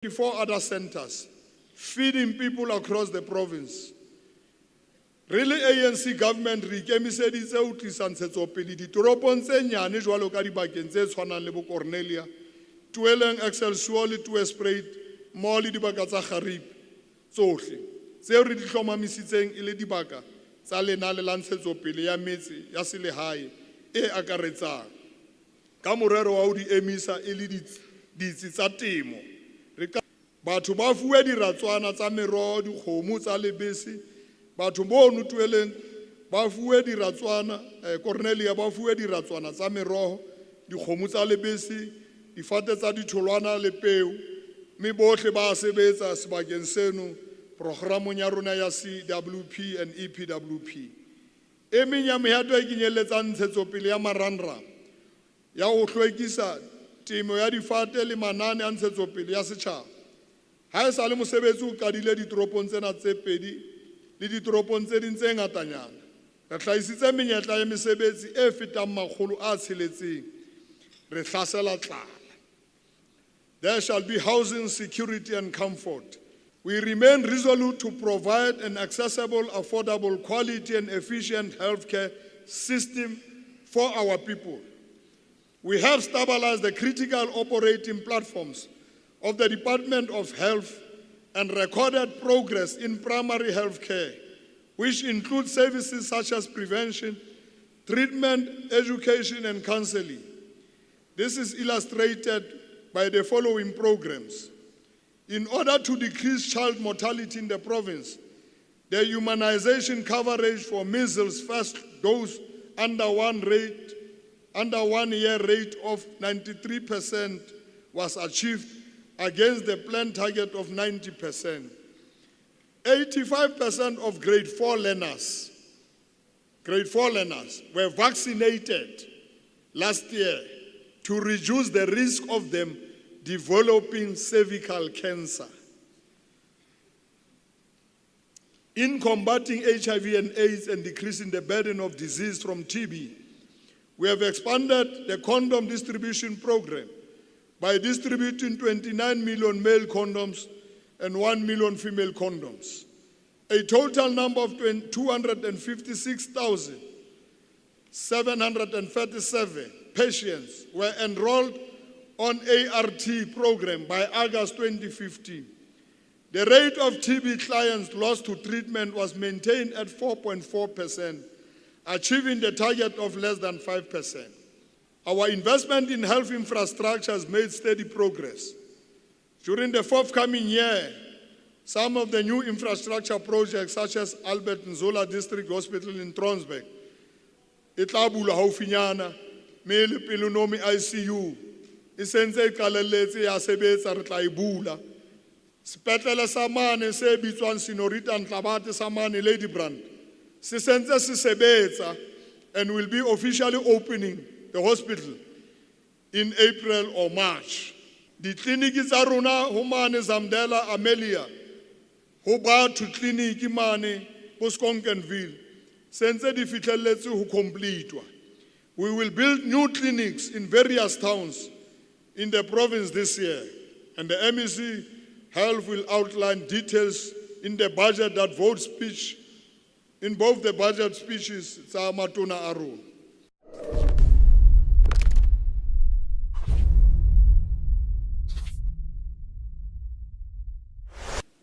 24 other centers, feeding people across the province. Really, ANC government re-ikemiseditse ho tlisa ntshetsopele ditoropong tse nyane jwalo ka dibakeng tse tshwanang le bo Cornelia, Tueleng, Excelsior le Tweespruit, mmoho le dibaka tsa Khabisi, tsohle tseo re di hlomamisitseng e le dibaka tsa lenane la ntshetsopele ya metse ya selehae e akaretsang ka morero wa ho di emisa e le ditsi tsa temo. Batho ba fuwe diratswana tsa meroho, dikgomo tsa lebese, batho bono Tueleng ba fuwe diratswana, Cornelia ba fuwe diratswana tsa meroho, dikgomo tsa lebese, difate tsa ditholwana le peo, mme bohle ba sebetsa sebakeng seno programong ya rona ya CWP and EPWP. E meng ya mehato e kenyelletsang ntshetsopele ya marangrang ya ho hlwekisa temo ya difate le manane a ntshetsopele ya setjhaba. Ha e sa le mosebetsi o qadile ditoropong tsena tse pedi le ditoropong tse ding tse ngatanyana. Re hlahisitse menyetla ya mesebetsi e fetang 600. Re hlasela tlala. There shall be housing, security and comfort. We remain resolute to provide an accessible, affordable, quality and efficient healthcare system for our people. We have stabilized the critical operating platforms of the Department of Health and recorded progress in primary health care, which includes services such as prevention, treatment, education, and counseling. This is illustrated by the following programs. In order to decrease child mortality in the province, the immunization coverage for measles first dose under 1 year rate of 93% was achieved against the planned target of 90%. 85% of grade 4 learners were vaccinated last year to reduce the risk of them developing cervical cancer. In combating HIV and AIDS and decreasing the burden of disease from TB, we have expanded the condom distribution program by distributing 29 million male condoms and 1 million female condoms. A total number of 256,737 patients were enrolled on ART program by August 2015. The rate of TB clients lost to treatment was maintained at 4.4%, achieving the target of less than 5%. Our investment in health infrastructure has made steady progress. During the forthcoming year, some of the new infrastructure projects, such as Albert Nzola District Hospital in Tronsberg, Itlabula Haufinyana, Mele Pilunomi ICU, Isenze Kaleletse ya sebetsa re tla ibula. Sepetlele sa mane se bitswang Senorita Ntlabate sa mane Lady Brand, se sentse se sebetsa and will be officially opening the hospital in April or March. The clinic tsa rona ho mane Zamdela Amelia, ho ba to clinic mane Boskonkenville, sentse di fihlelletse ho completwa. We will build new clinics in various towns in the province this year, and the MEC Health will outline details in the budget that vote speech, in both the budget speeches tsa matona a rona.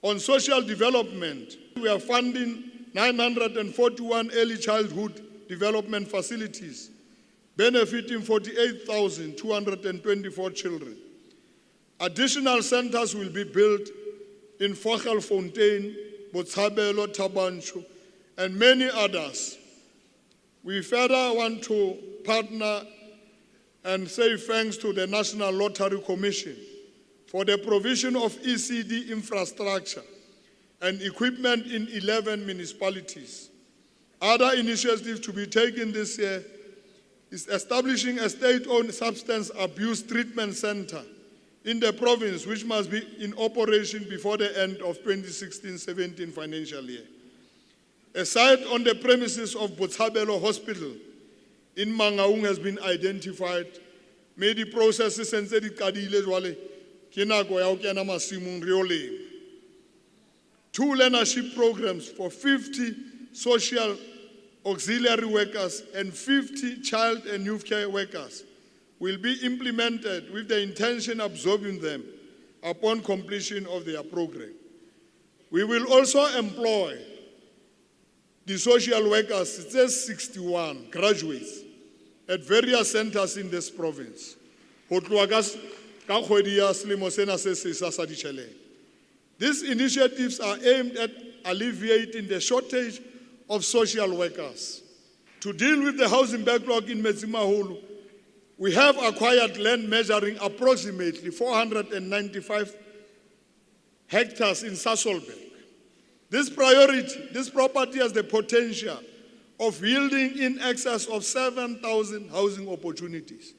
On social development, we are funding 941 early childhood development facilities, benefiting 48,224 children. Additional centers will be built in Fontaine, Botshabelo, Tabancho, and many others. We further want to partner and say thanks to the National Lottery Commission for the provision of ECD infrastructure and equipment in 11 municipalities. Other initiatives to be taken this year is establishing a state-owned substance abuse treatment center in the province, which must be in operation before the end of 2016-17 financial year. A site on the premises of Botshabelo Hospital in Mangaung has been identified. Made the processes and said it kadile jwale ke nako ya ho kena masimong re yo lema. 2 learnership programs for 50 social auxiliary workers and 50 child and youth care workers will be implemented with the intention of absorbing them upon completion of their program. We will also employ the social workers, it says 61 graduates, at various centers in this province. Ho tloha ka kgwedi ya selemo sena se sesa sa ditjhelete. These initiatives are aimed at alleviating the shortage of social workers. To deal with the housing backlog in Metsimaholo, we have acquired land measuring approximately 495 hectares in Sasolburg. This property has the potential of yielding in excess of 7,000 housing opportunities.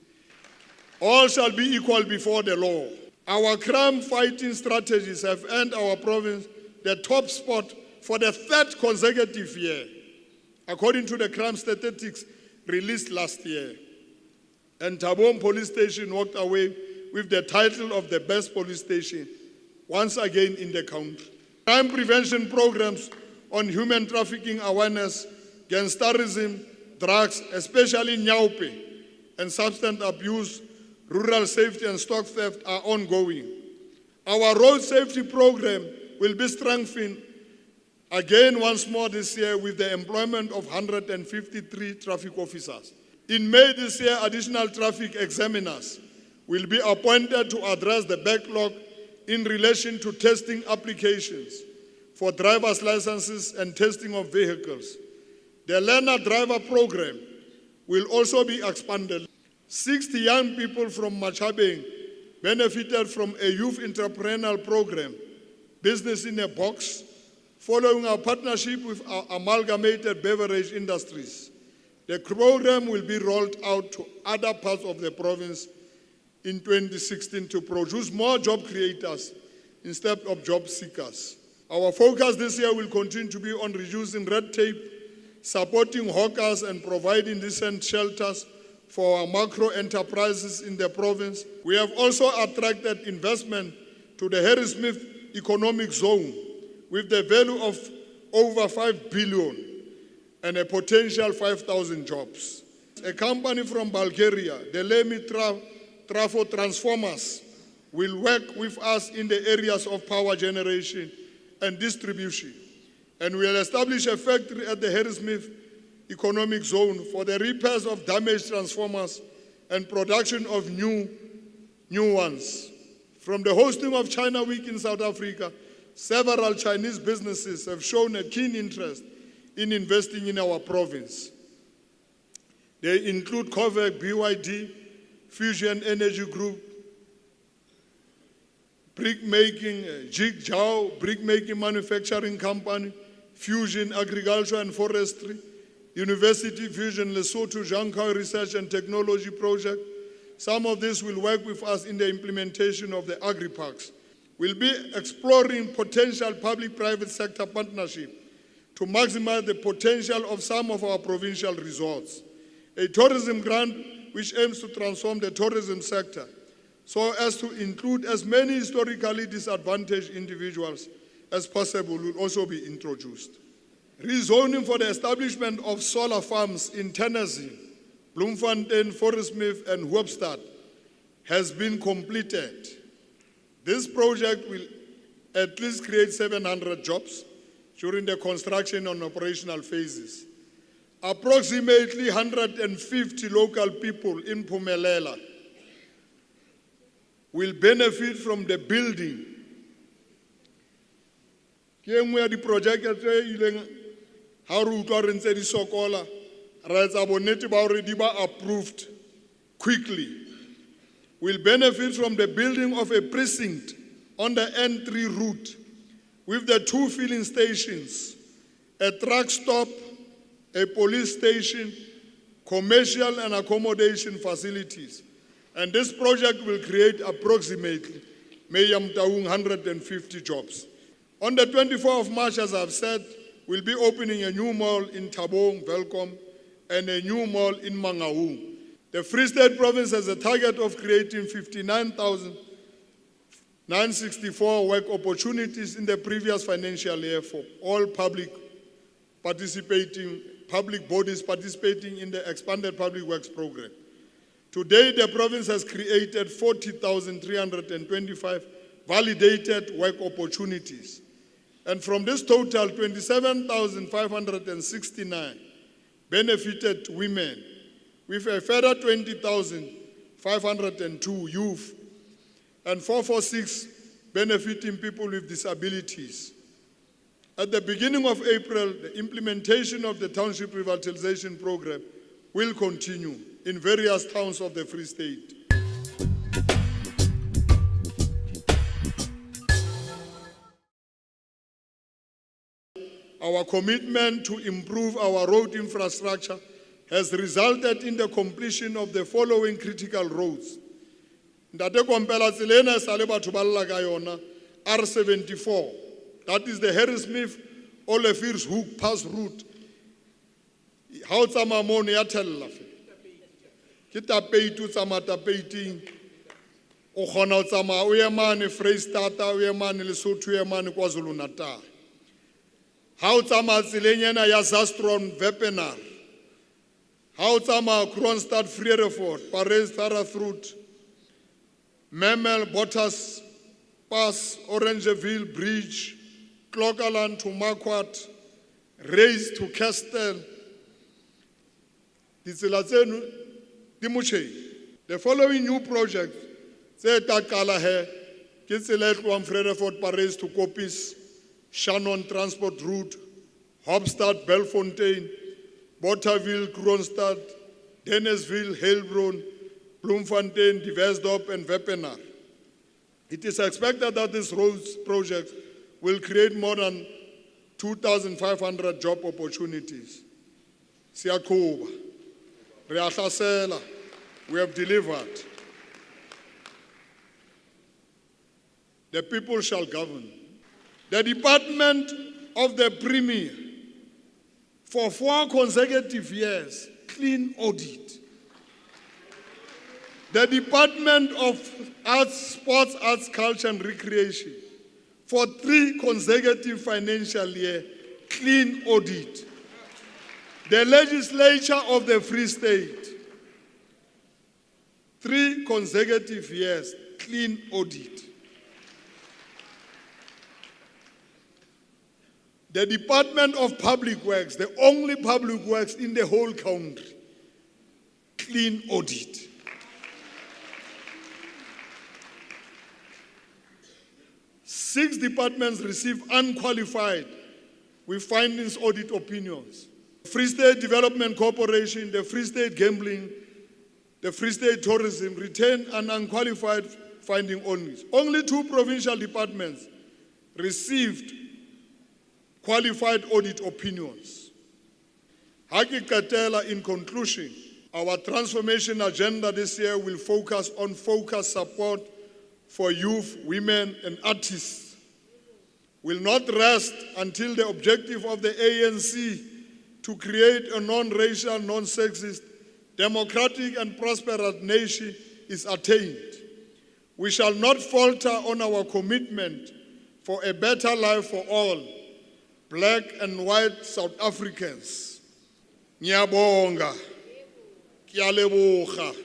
All shall be equal before the law. Our crime fighting strategies have earned our province the top spot for the 3rd consecutive year, according to the crime statistics released last year. And Tabong Police Station walked away with the title of the best police station, once again in the country. Crime prevention programs on human trafficking awareness, gangsterism, drugs, especially nyaupe, and substance abuse, rural safety and stock theft are ongoing. Our road safety program will be strengthened again once more this year with the employment of 153 traffic officers. In May this year, additional traffic examiners will be appointed to address the backlog in relation to testing applications for driver's licenses and testing of vehicles. The learner driver program will also be expanded. 60 young people from Machabeng benefited from a youth entrepreneurial program, Business in a Box, following our partnership with our amalgamated beverage industries. The program will be rolled out to other parts of the province in 2016 to produce more job creators instead of job seekers. Our focus this year will continue to be on reducing red tape, supporting hawkers and providing decent shelters for our macro enterprises in the province. We have also attracted investment to the Harrismith Economic Zone with the value of over 5 billion and a potential 5,000 jobs. A company from Bulgaria, the Lemi Trafo Transformers, will work with us in the areas of power generation and distribution, and will establish a factory at the Harrismith Economic Zone for the repairs of damaged transformers and production of new ones. From the hosting of China Week in South Africa, several Chinese businesses have shown a keen interest in investing in our province. They include Kovac, BYD, Fusion Energy Group, brick making, Jig Jiao, brick making manufacturing company, Fusion Agriculture and Forestry, University Fusion Lesotho Zhangkao Research and Technology Project. Some of this will work with us in the implementation of the agri-parks. We'll be exploring potential public-private sector partnership to maximize the potential of some of our provincial resorts. A tourism grant which aims to transform the tourism sector so as to include as many historically disadvantaged individuals as possible will also be introduced. Rezoning for the establishment of solar farms in Tennessee, Bloemfontein, Forestmith, and Hoopstad has been completed. This project will at least create 700 jobs during the construction and operational phases. Approximately 150 local people in Phumelela will benefit from the building. Ke nngwe ya diprojeke tse ileng ha re utlwa re ntse di sokola ra etsa bonnete ba hore di ba approved quickly. Will benefit from the building of a precinct on the N3 route with the 2 filling stations, a truck stop, a police station, commercial and accommodation facilities. And this project will create approximately 150 jobs. On the 24th of March, as I've said, we'll be opening a new mall in Tabong, Welcome, and a new mall in Mangaung. The Free State Province has a target of creating 59,000 964 work opportunities in the previous financial year for all public bodies participating in the expanded public works program. Today, the province has created 40,325 validated work opportunities. And from this total, 27,569 benefited women, with a further 20,502 youth, and 446 benefiting people with disabilities. At the beginning of April, the implementation of the Township Revitalization Program will continue in various towns of the Free State. Our commitment to improve our road infrastructure has resulted in the completion of the following critical roads. Ntate Kompela tselena sa le batho ba lla ka yona R74, that is the Harrismith Olefers Hook Pass route. Ha o tsamaya mo ne ya thella fe ke Tapeitu tsamaya Tapeiting o kgona o tsamaya o ye mane Freistata o ye mane Lesotho o ye mane KwaZulu-Natal. Ha o tsamaya tseleng ya Zastron Wepener, ha o tsamaya Kroonstad Vredefort, Parys Tharathroot, Memel Bottas Pass, Orangeville Bridge, Clocaland to Marquardt, Race to Castel. The following new projects, tse tla qala he ke tsela e tloang Vredefort Parys to Kopis, Shannon Transport Route, Hopstad Belfontein, Botterville Kroonstad, Dennisville, Heilbron, Bloemfontein, Diversdorp and Wepener. It is expected that this roads project will create more than 2,500 job opportunities. Siyakuba, re a hlasela, we have delivered. The people shall govern. The Department of the Premier, for 4 consecutive years, clean audit. The Department of Arts, Sports, Arts, Culture and Recreation, for 3 consecutive financial years, clean audit. The Legislature of the Free State, 3 consecutive years, clean audit. The Department of Public Works, the only public works in the whole country, clean audit. Six departments receive unqualified with findings audit opinions. Free State Development Corporation, the Free State Gambling, the Free State Tourism retained an unqualified finding only. Only 2 provincial departments received qualified audit opinions. In conclusion, our transformation agenda this year will focus on focused support for youth, women, and artists. Will not rest until the objective of the ANC to create a non-racial, non-sexist, democratic, and prosperous nation is attained. We shall not falter on our commitment for a better life for all, black and white South Africans. Ngiyabonga. Kiyaleboga.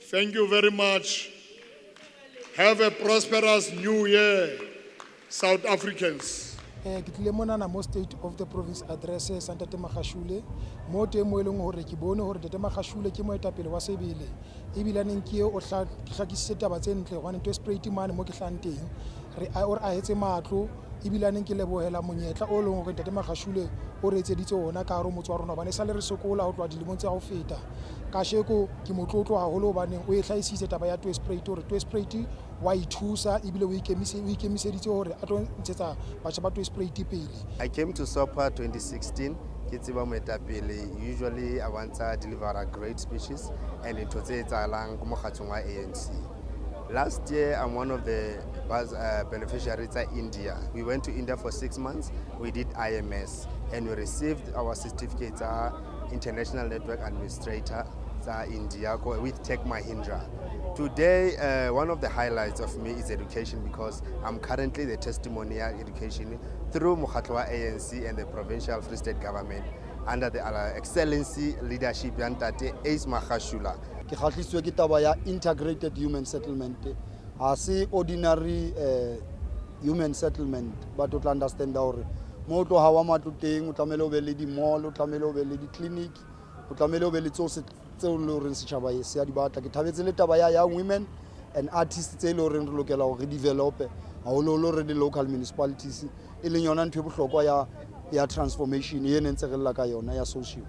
Thank you very much. Have a prosperous new year, South Africans. Ke tlile mona na mo State of the Province address Santa Magashule mo teng mo eleng hore ke bone hore Tate Magashule ke moetapele wa sebele ebile neng ke o hlakisitse taba tse ntle gone Tweespruit mane mo ke hlang teng re a hetse matlo ebile neng ke lebohela monyetla o leng hore Tate Magashule o re etseditse ona ka hare motse wa rona bane sa le re sokola ho tloa dilemong tsa go feta ka sheko ke motlotlo haholo baneng o e hlaisitse taba ya Tweespruit hore Tweespruit wa ithusa ebile o ikemiseditse hore a tlo ntshetsa batho ba Tweespruit pele. I came to SOPA 2016. Usually I want to deliver great speeches and into ANC. Last year I'm one of the beneficiaries in India. We went to India for 6 months. We did IMS and we received our certificate, International Network Administrator India with Tech Mahindra. Today, one of the highlights of me is education, because I'm currently the testimonial education through Mokhatlo ANC and the Provincial Free State Government under the Excellency Leadership Yantate Ace Magashule. Ke khatlisitswe ke taba ya integrated human settlement, ha se ordinary human settlement, but o tla understand hore mo tlo ha wa matlo teng o tlamele o be le di mall, o tlamele o be le di clinic, o tlamele o be le tseo le reng setjhaba se ya di batla. Ke thabetse le taba ya young women and artists tse le reng re lokela hore re develop haholo re di local municipalities, e leng yona ntho e bohlokwa ya transformation e ne ntse re lla ka yona ya social.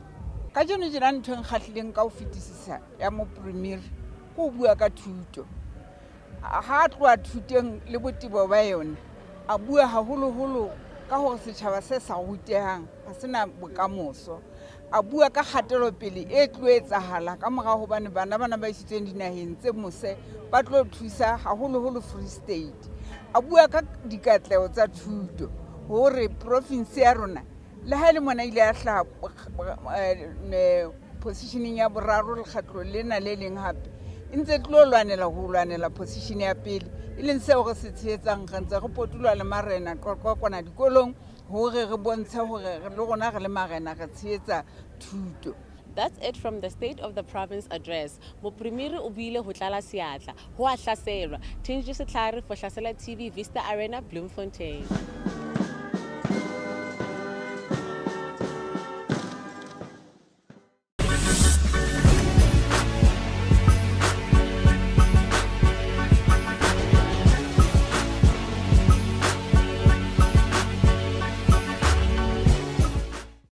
Ka jeno jena ntho e nkgatlileng ka ho fetisisa ya mo premier ko bua ka thuto. Ha tloa thuteng le botebo ba yona a bua haholoholo ka hore setjhaba se sa rutehang ha sena bokamoso. A bua ka kgatelopele e tlo etsahala ka mora hobane bana ba isitsweng dinaheng tse mose ba tlo thusa haholoholo Free State. A bua ka dikatleho tsa thuto hore province ya rona le ha ile mona ile a hla positioning ya boraro le khatlo lena le leng hape ntse tlo lwanela position ya pele e leng se hore se tshetsang re ntse re potulwa le marena kona dikolong hore re bontshe hore le rona re le marena re tshetsa thuto. That's it from the State of the Province address. Moprimiri o buile ho tlala seatla, ho a hlaselwa. Thenjwe Setlhare for Hlasela TV, Vista Arena, Bloemfontein.